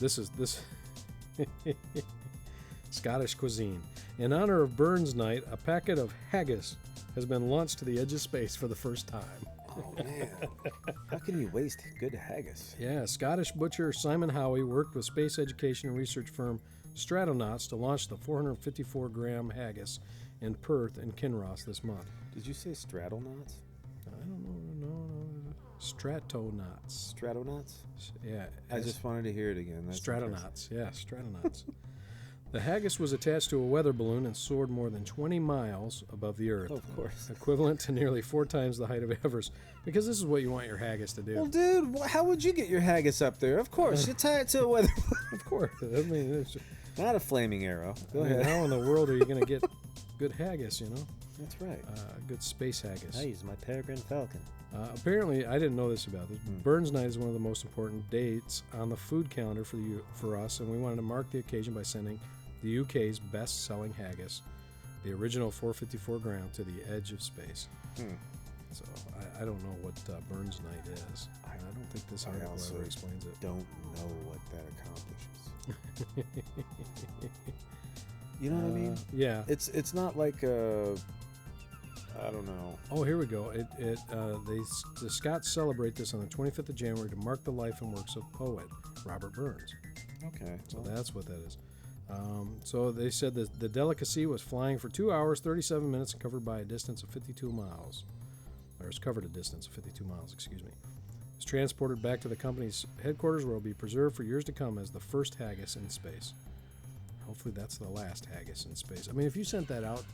this Scottish cuisine. In honor of Burns Night, a packet of haggis has been launched to the edge of space for the first time. Oh, man. How can you waste good haggis? Yeah, Scottish butcher Simon Howie worked with space education and research firm Strattonauts to launch the 454-gram haggis in Perth and Kinross this month. Did you say Strattonauts? I don't know, no. Stratonauts. Stratonauts? Yeah. I just wanted to hear it again. That's Stratonauts, yeah, Stratonauts. The haggis was attached to a weather balloon and soared more than 20 miles above the Earth. Oh, of course. Equivalent to nearly 4 times the height of Everest. Because this is what you want your haggis to do. Well, dude, how would you get your haggis up there? Of course, you tie it to a weather balloon. Of course. I mean, it's, Not a flaming arrow. Go ahead. How in the world are you going to get good haggis, you know? That's right. Good space haggis. I use my Peregrine Falcon. Apparently, I didn't know this about this. Burns Night is one of the most important dates on the food calendar for us, and we wanted to mark the occasion by sending the UK's best-selling haggis, the original 454 gram, to the edge of space. So I don't know what Burns Night is. I don't think this article ever explains it. Don't know what that accomplishes. You know what I mean? Yeah. It's not like I don't know. Oh, here we go. The Scots celebrate this on the 25th of January to mark the life and works of poet Robert Burns. Okay. So that's what that is. So they said that the delicacy was flying for 2 hours, 37 minutes, and covered by a distance of 52 miles. Or it's covered a distance of 52 miles, excuse me. It's transported back to the company's headquarters where it will be preserved for years to come as the first haggis in space. Hopefully that's the last haggis in space. I mean, if you sent that out...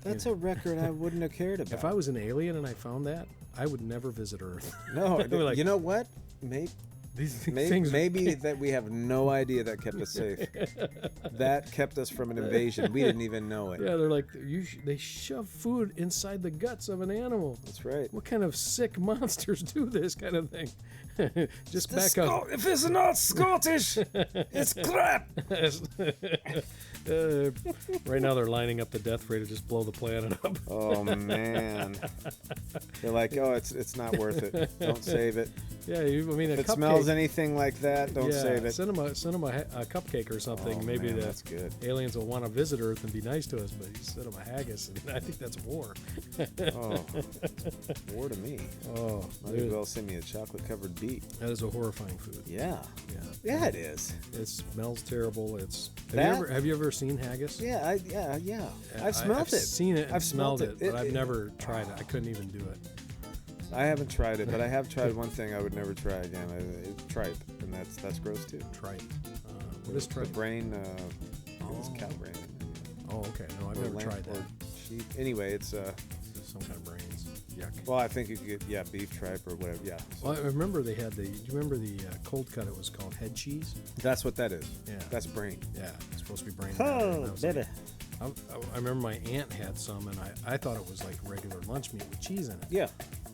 That's a record I wouldn't have cared about. If I was an alien and I found that, I would never visit Earth. No, like, you know what? Maybe that we have no idea that kept us safe. That kept us from an invasion. We didn't even know it. Yeah, they're like, they shove food inside the guts of an animal. That's right. What kind of sick monsters do this kind of thing? Just back up. If it's not Scottish, it's crap. Right now they're lining up the death ray to just blow the planet up. Oh man, they're like, oh, it's not worth it. Don't save it. Yeah, if it smells anything like that, don't save it. Send them a cupcake or something. Oh, Maybe man, that's good. Aliens will want to visit Earth and be nice to us, but you send them a haggis, and I think that's war. Oh, war to me. Oh, might as well send me a chocolate-covered beet. That is a horrifying food. Yeah, it is. It smells terrible. Have you ever seen haggis? Yeah, I've smelled it. I've seen it. I've smelled it, but I've never tried it. I couldn't even do it. I haven't tried it, but I have tried one thing I would never try again. Tripe, and that's gross too. Tripe. What is tripe? The brain. It's cow brain. Oh, okay. No, I've never tried that. Sheep. Anyway, it's some kind of brains. Yuck. Well, I think you could get beef tripe or whatever. Yeah. So. Well, I remember they had do you remember the cold cut? It was called head cheese. That's what that is. Yeah. That's brain. Yeah, it's supposed to be brain. Oh, baby. I remember my aunt had some, and I thought it was like regular lunch meat with cheese in it. Yeah.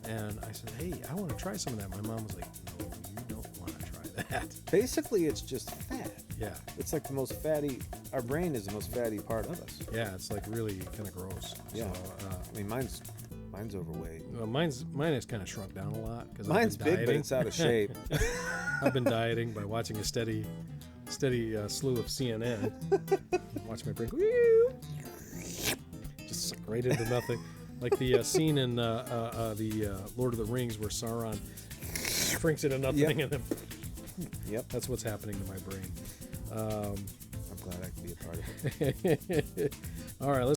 And I said, hey, I want to try some of that. My mom was like, no, you don't want to try that. Basically, it's just fat. Yeah. It's like the most fatty. Our brain is the most fatty part of us. Yeah, it's like really kind of gross. Yeah. So, I mean, mine's overweight. Well, mine has kind of shrunk down a lot because mine's big, but it's out of shape. I've been dieting by watching a steady slew of CNN. Watch my brain go, just suck right into nothing. Like the scene in the Lord of the Rings where Sauron shrinks into nothing, and then that's what's happening to my brain. I'm glad I can be a part of it. All right, let's